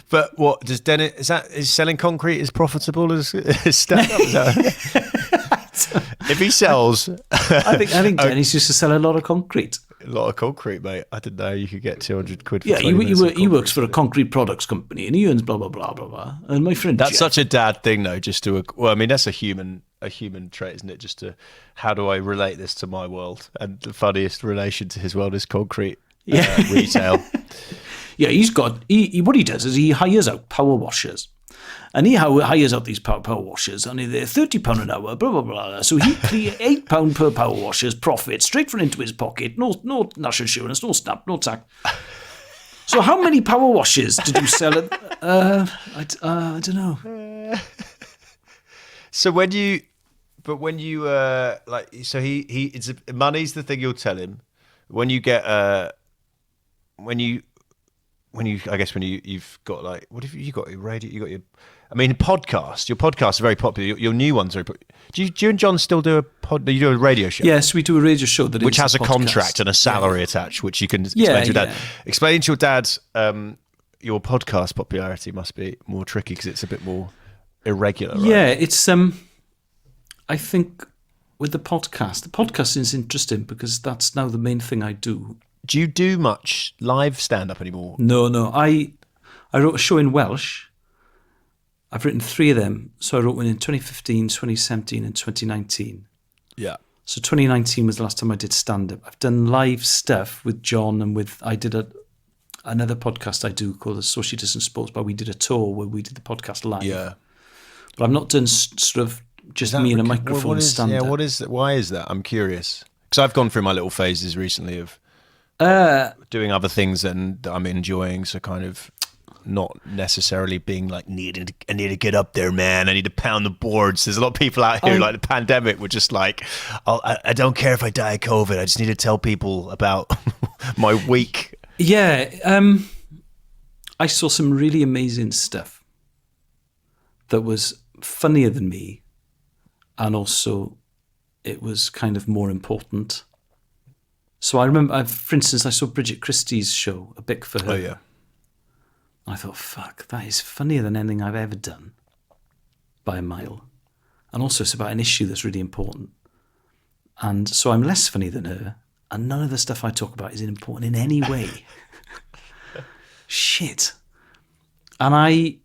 But what does Dennis? Is selling concrete as profitable as stand-up? If he sells, I think Dennis used to sell a lot of concrete. a lot of concrete, mate. I didn't know you could get 200 quid. For Yeah, 20 minutes of he works for a concrete. concrete products company, and he earns blah blah blah blah blah. And my friend, That's Jeff, such a dad thing, though. Just to well, I mean, that's a human trait, isn't it? Just to how do I relate this to my world? And the funniest relation to his world is concrete retail. Yeah, he's got. What he does is he hires out power washers, and he hires out these power washers, and they're £30 an hour, blah blah blah. So he clear £8 per power washer's profit straight from into his pocket. No national insurance, no SNAP, no tax. So how many power washers did you sell? I don't know. So when you like, so he it's money's the thing you'll tell him when you get you've got like, what have you got? Your radio, you got your, I mean, podcast. Your podcasts are very popular. Your new ones are. Do you and John still do a pod? You do a radio show? Yes, we do a radio show which has a contract and a salary attached, which you can explain to your dad. Explaining to your dad, your podcast popularity must be more tricky because it's a bit more irregular. Right? Yeah, it's I think with the podcast is interesting because that's now the main thing I do. Do you do much live stand-up anymore? No. I wrote a show in Welsh. I've written 3 of them. So I wrote one in 2015, 2017 and 2019. Yeah. So 2019 was the last time I did stand-up. I've done live stuff with John and I did another podcast I do called Associates and Sports, but we did a tour where we did the podcast live. Yeah. But I've not done sort of just me and a microphone stand-up. Yeah, why is that? I'm curious. Because I've gone through my little phases recently of doing other things and that I'm enjoying, so kind of not necessarily being like, I need to get up there, man. I need to pound the boards. There's a lot of people out here, like the pandemic, were just like, I don't care if I die of COVID. I just need to tell people about my week. Yeah. I saw some really amazing stuff that was funnier than me, and also it was kind of more important. So I remember, for instance, I saw Bridget Christie's show, A Bic for Her. Oh, yeah. I thought, fuck, that is funnier than anything I've ever done by a mile. And also it's about an issue that's really important. And so I'm less funny than her, and none of the stuff I talk about is important in any way. Shit. And I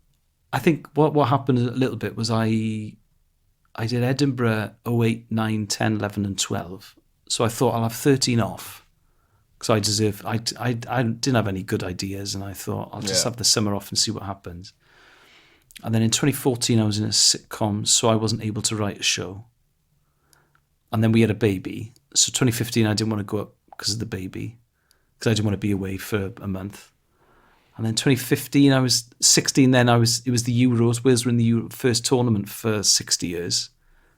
think what happened a little bit was I did Edinburgh 08, 9, 10, 11 and 12. So I thought I'll have 13 off because I deserve. I didn't have any good ideas, and I thought I'll just have the summer off and see what happens. And then in 2014, I was in a sitcom, so I wasn't able to write a show. And then we had a baby. So 2015, I didn't want to go up because of the baby, because I didn't want to be away for a month. And then 2015, I was 16. Then it was the Euros. Wales were in the first tournament for 60 years,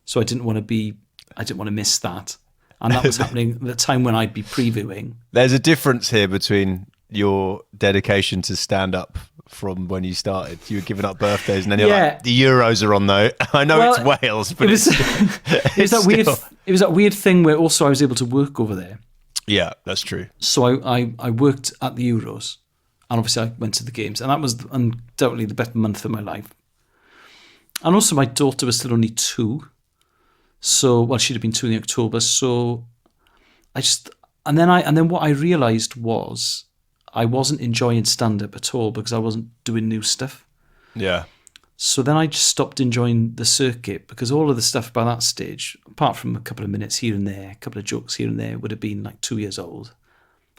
so I didn't want to miss that. And that was happening at the time when I'd be previewing. There's a difference here between your dedication to stand-up from when you started. You were giving up birthdays, and then you're like, the Euros are on though. I know it's Wales, but it was that weird thing where also I was able to work over there. Yeah, that's true. So I worked at the Euros, and obviously I went to the games, and that was undoubtedly the best month of my life. And also my daughter was still only 2. So, she'd have been 2 in October. So and then what I realised was I wasn't enjoying stand-up at all because I wasn't doing new stuff. Yeah. So then I just stopped enjoying the circuit because all of the stuff by that stage, apart from a couple of minutes here and there, a couple of jokes here and there, would have been like 2 years old.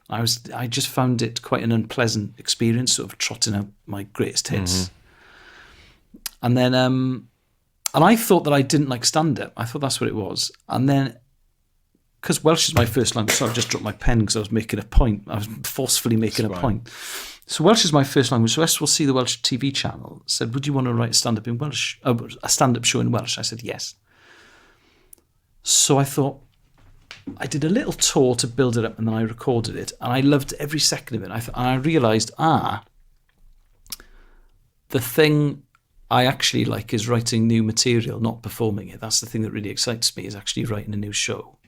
I just found it quite an unpleasant experience, sort of trotting out my greatest hits. Mm-hmm. And then and I thought that I didn't like stand-up. I thought that's what it was. And then, because Welsh is my first language, so I've just dropped my pen because I was making a point. I was forcefully making a point. So Welsh is my first language. So SLC, the Welsh TV channel, said, would you want to write stand-up in Welsh, a stand-up show in Welsh? I said, yes. So I thought, I did a little tour to build it up, and then I recorded it. And I loved every second of it. And I realised, the thing I actually like is writing new material, not performing it. That's the thing that really excites me, is actually writing a new show.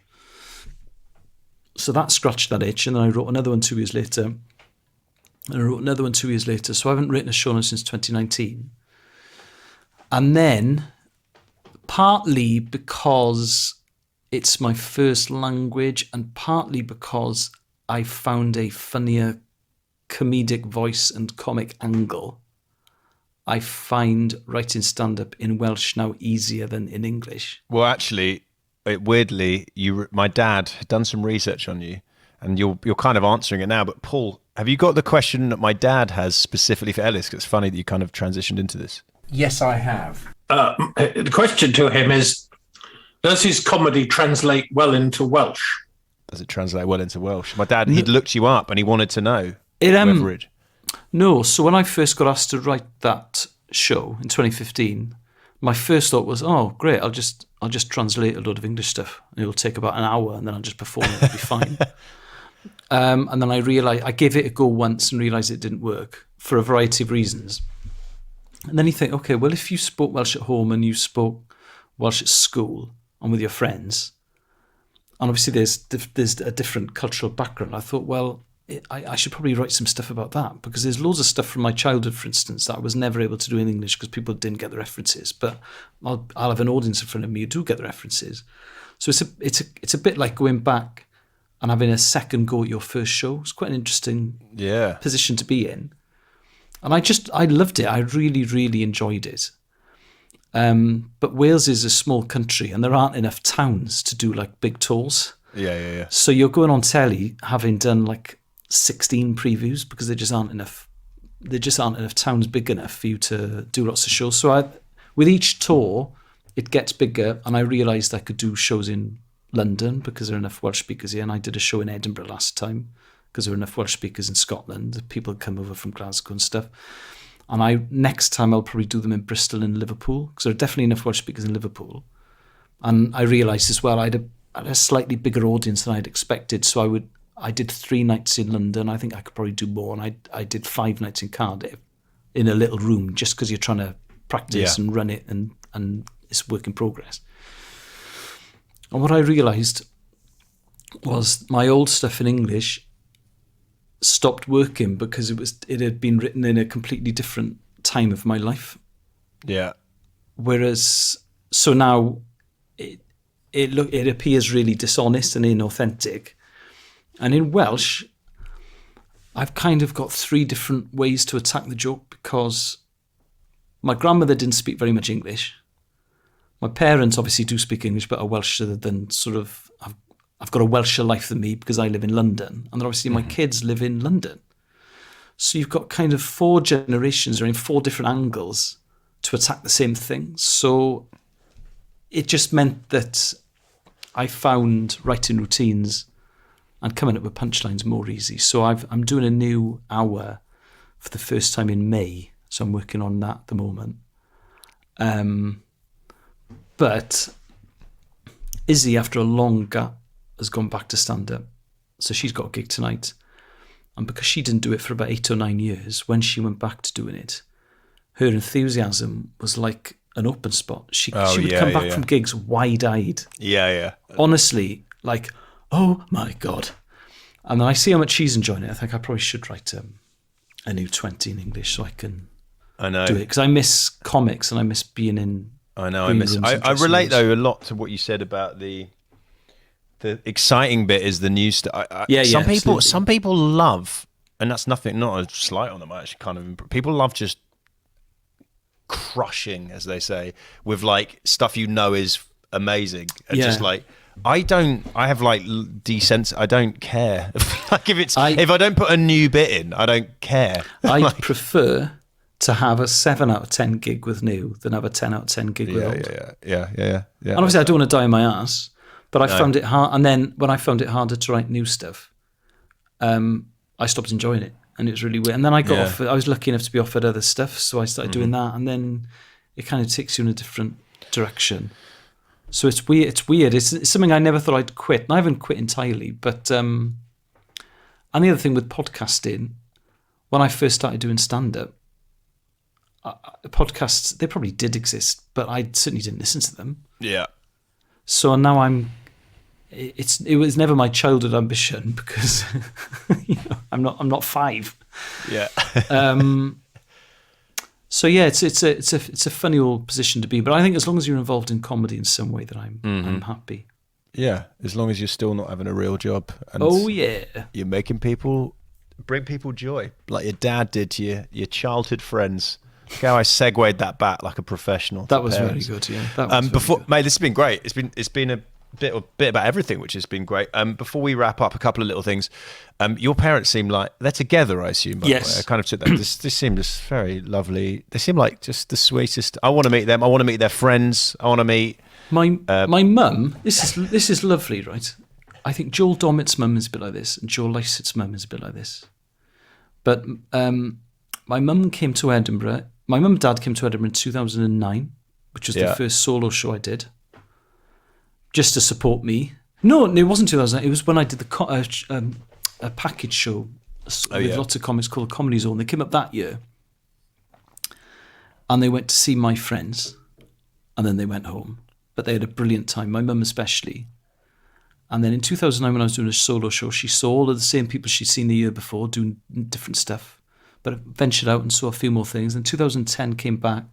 So that scratched that itch, and then I wrote another one 2 years later. And I wrote another one 2 years later. So I haven't written a show now since 2019. And then, partly because it's my first language, and partly because I found a funnier comedic voice and comic angle, I find writing stand-up in Welsh now easier than in English. Well, actually, weirdly, my dad had done some research on you, and you're kind of answering it now. But Paul, have you got the question that my dad has specifically for Elis? 'Cause it's funny that you kind of transitioned into this. Yes, I have. The question to him is, does his comedy translate well into Welsh? Does it translate well into Welsh? My dad, he'd looked you up and he wanted to know. No, so when I first got asked to write that show in 2015, my first thought was, oh, great, I'll just translate a load of English stuff. And it'll take about an hour, and then I'll just perform it, it'll be fine. And then I realised, I gave it a go once and realised it didn't work for a variety of reasons. And then you think, okay, well, if you spoke Welsh at home and you spoke Welsh at school and with your friends, and obviously there's a different cultural background, I thought, well, I should probably write some stuff about that, because there's loads of stuff from my childhood, for instance, that I was never able to do in English because people didn't get the references. But I'll have an audience in front of me who do get the references. So it's a bit like going back and having a second go at your first show. It's quite an interesting position to be in. And I loved it. I really, really enjoyed it. But Wales is a small country, and there aren't enough towns to do like big tours. Yeah. So you're going on telly having done like 16 previews, because there just aren't enough towns big enough for you to do lots of shows. So with each tour, it gets bigger, and I realised I could do shows in London because there are enough Welsh speakers here, and I did a show in Edinburgh last time because there are enough Welsh speakers in Scotland. People come over from Glasgow and stuff. And next time I'll probably do them in Bristol and Liverpool, because there are definitely enough Welsh speakers in Liverpool. And I realised as well I had a slightly bigger audience than I'd expected, so I did 3 nights in London. I think I could probably do more. And I did 5 nights in Cardiff in a little room, just because you're trying to practice and run it, and it's work in progress. And what I realised was my old stuff in English stopped working because it had been written in a completely different time of my life. Yeah. Whereas, so now it appears really dishonest and inauthentic. And in Welsh, I've kind of got 3 different ways to attack the joke, because my grandmother didn't speak very much English. My parents obviously do speak English, but are Welsher than sort of, I've got a Welsher life than me because I live in London. And then obviously my kids live in London. So you've got kind of 4 generations, or in 4 different angles to attack the same thing. So it just meant that I found writing routines and coming up with punchlines more easy. So I'm doing a new hour for the first time in May. So I'm working on that at the moment. But Izzy, after a long gap, has gone back to stand-up. So she's got a gig tonight. And because she didn't do it for about 8 or 9 years, when she went back to doing it, her enthusiasm was like an open spot. She would come back from gigs wide-eyed. Yeah. Honestly, like, oh my God. And then I see how much she's enjoying it. I think I probably should write a new 20 in English so I can do it. Because I miss comics and I miss being in. I know. I relate though a lot to what you said about the exciting bit is the new stuff. Some people love, and that's not a slight on them. I actually kind of people love just crushing, as they say, with like stuff is amazing, and just like. I have like I don't care. Like if I don't put a new bit in, I don't care. I prefer to have a 7 out of 10 gig with new than have a 10 out of 10 gig with old. Yeah. And obviously I don't want to die on my ass, but I found it hard. And then when I found it harder to write new stuff, I stopped enjoying it, and it was really weird. And then I got offered, I was lucky enough to be offered other stuff, so I started doing that, and then it kind of takes you in a different direction. So it's weird. It's something I never thought I'd quit. And I haven't quit entirely. But and the other thing with podcasting, when I first started doing stand-up, podcasts, they probably did exist, but I certainly didn't listen to them. Yeah. So now it was never my childhood ambition because I'm not 5. Yeah. So yeah, it's a funny old position to be, but I think as long as you're involved in comedy in some way, that I'm happy. Yeah, as long as you're still not having a real job. And you're making bring people joy, like your dad did to your childhood friends. Look how I segued that back like a professional. That was very good, yeah. Mate, this has been great. It's been a bit about everything, which has been great. Before we wrap up, a couple of little things. Your parents seem like they're together, I assume. By the way. I kind of took that. This seemed just very lovely. They seem like just the sweetest. I want to meet them. I want to meet their friends. I want to meet my mum. This is lovely, right? I think Joel Dommett's mum is a bit like this, and Joel Lycett's mum is a bit like this. But my mum came to Edinburgh. My mum and dad came to Edinburgh in 2009, which was the first solo show I did, just to support me. No, it wasn't 2009. It was when I did a package show with lots of comics called Comedy Zone. They came up that year, and they went to see my friends, and then they went home. But they had a brilliant time, my mum especially. And then in 2009, when I was doing a solo show, she saw all of the same people she'd seen the year before doing different stuff, but ventured out and saw a few more things. And 2010 came back.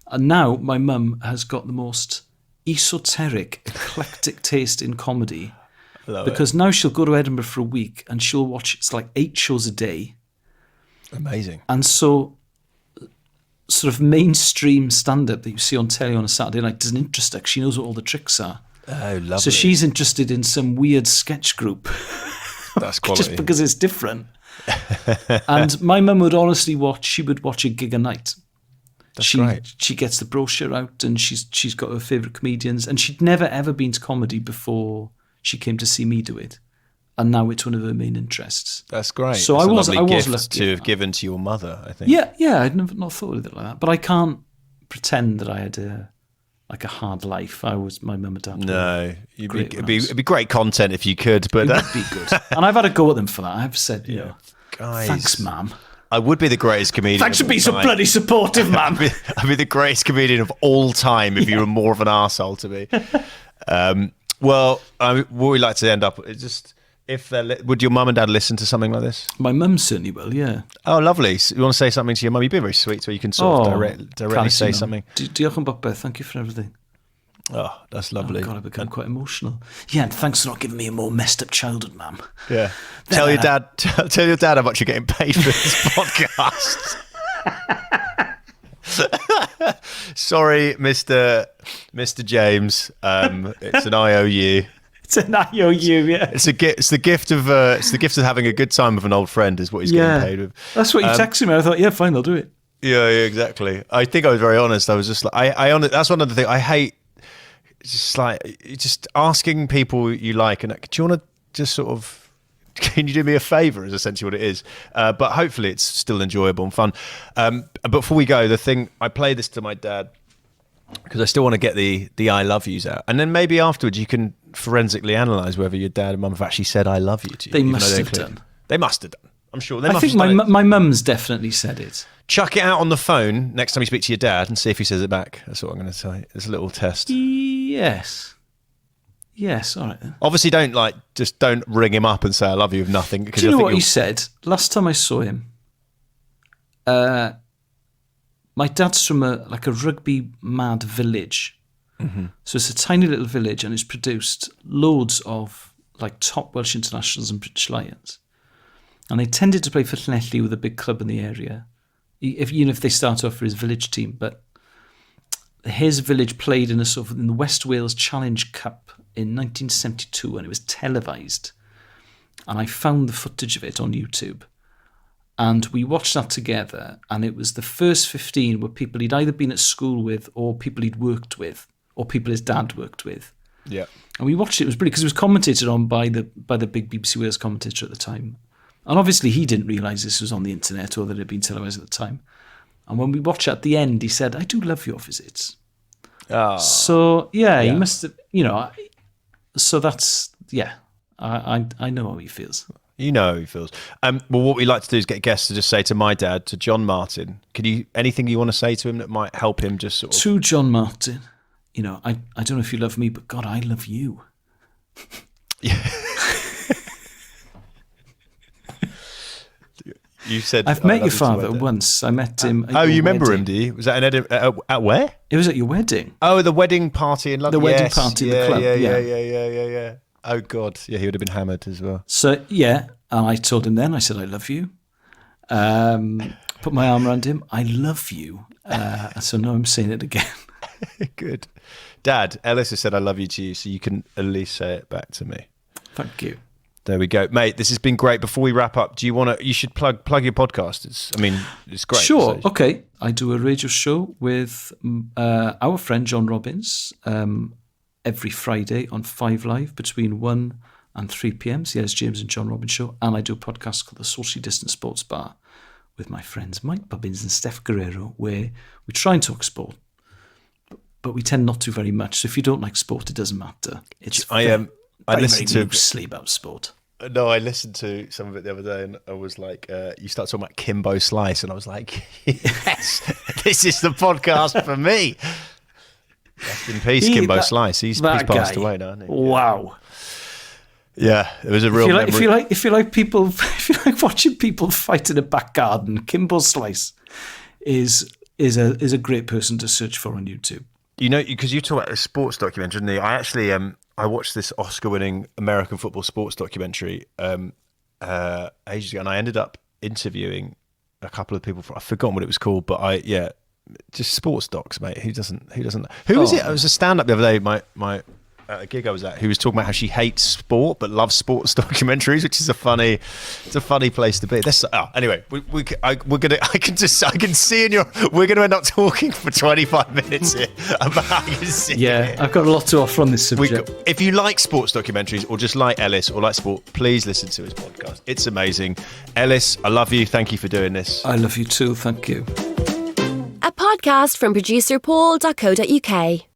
And now my mum has got the most esoteric, eclectic taste in comedy. Because now she'll go to Edinburgh for a week and she'll watch, it's like 8 shows a day. Amazing. And so sort of mainstream stand-up that you see on telly on a Saturday night doesn't interest her because she knows what all the tricks are. Oh, lovely. So she's interested in some weird sketch group. That's quality. Just because it's different. And my mum would honestly watch a gig a night. That's great. She gets the brochure out and she's got her favourite comedians, and she'd never ever been to comedy before she came to see me do it. And now it's one of her main interess. That's great. So That's I was gift lucky to have given to your mother, I think. Yeah, I'd never not thought of it like that. But I can't pretend that I had a hard life. My mum and dad. No, it'd be great content if you could, but it would be good. And I've had a go at them for that. I've said, guys, thanks, ma'am. I would be the greatest comedian. Thanks for being so bloody supportive, ma'am. I'd be the greatest comedian of all time if you were more of an arsehole to me. Well, what we like to end up is just would your mum and dad listen to something like this? My mum certainly will, yeah. Oh, lovely. So you want to say something to your mum? You've been very sweet, so you can sort of directly say something. Diolch yn bawb, thank you for everything. Oh, that's lovely. Oh, God, I've become quite emotional. Yeah, and thanks for not giving me a more messed up childhood, ma'am. Yeah. Tell your dad how much you're getting paid for this podcast. Sorry, Mr. James. It's an IOU. It's an IOU, yeah. It's the gift of having a good time with an old friend is what he's getting paid with. That's what you texted me. I thought, yeah, fine, I'll do it. Yeah, exactly. I think I was very honest. I was just like, that's one of the things I hate. Just asking people you like, and do you want to just sort of, can you do me a favour is essentially what it is. But hopefully it's still enjoyable and fun. But before we go, the thing, I play this to my dad because I still want to get the I love yous out. And then maybe afterwards you can forensically analyse whether your dad and mum have actually said I love you to you. They must have done. They must have done. I'm sure. I think my mum's definitely said it. Chuck it out on the phone next time you speak to your dad and see if he says it back. That's what I'm going to say. It's a little test. Yes, all right then. Obviously, don't ring him up and say I love you with nothing. Do you know what he said? Last time I saw him, my dad's from a rugby mad village. Mm-hmm. So it's a tiny little village, and it's produced loads of top Welsh internationals and British Lions. And they tended to play for Llanelli with a big club in the area, if they start off for his village team. But his village played in the West Wales Challenge Cup in 1972, and it was televised. And I found the footage of it on YouTube. And we watched that together, and it was the first 15 were people he'd either been at school with, or people he'd worked with, or people his dad worked with. Yeah. And we watched it. It was brilliant because it was commentated on by the big BBC Wales commentator at the time. And obviously he didn't realise this was on the internet or that it had been televised at the time. And when we watched at the end, he said, I do love your visits. Oh. So, yeah, he must have, so that's, I know how he feels. You know how he feels. Well, what we like to do is get guests to just say to my dad, to John Martin, anything you want to say to him that might help him just sort of... To John Martin, I don't know if you love me, but God, I love you. Yeah. You said... I've met your father once. I met him at you your remember wedding. him, do you? Was that in Edinburgh? At where? It was at your wedding. Oh, the wedding party in London. The wedding party in the club. Yeah. Oh, God. Yeah, he would have been hammered as well. So, yeah, and I told him then, I said, I love you. Put my arm around him. I love you. So now I'm saying it again. Good. Dad, Elis has said I love you to you, so you can at least say it back to me. Thank you. There we go. Mate, this has been great. Before we wrap up, you should plug your podcast. It's great. Sure. So. Okay. I do a radio show with our friend John Robbins every Friday on 5 Live between 1 and 3 p.m. It's the Elis James and John Robbins Show. And I do a podcast called The Socially Distant Sports Bar with my friends Mike Bubbins and Steph Guerrero, where we try and talk sport, but we tend not to very much. So if you don't like sport, it doesn't matter. I listened to loosely about sport. No, I listened to some of it the other day, and I was like, you start talking about Kimbo Slice, and I was like, yes, this is the podcast for me. Rest in peace, Kimbo Slice. He's passed away now, hasn't he? Wow. Yeah, it was a real memory. If you like watching people fight in a back garden, Kimbo Slice is a great person to search for on YouTube. Because you talk about a sports documentary, didn't you? I actually I watched this Oscar-winning American football sports documentary ages ago, and I ended up interviewing a couple of people. I've forgotten what it was called, but just sports docs, mate. Who doesn't? Who was it? It was a stand-up the other day. My at a gig I was at, who was talking about how she hates sport but loves sports documentaries, which is a funny place to be. Anyway, I can see in we're going to end up talking for 25 minutes here about. I've got a lot to offer on this subject. If you like sports documentaries or just like Elis or like sport, please listen to his podcast. It's amazing. Elis, I love you. Thank you for doing this. I love you too. Thank you. A podcast from producer Paul.co.uk.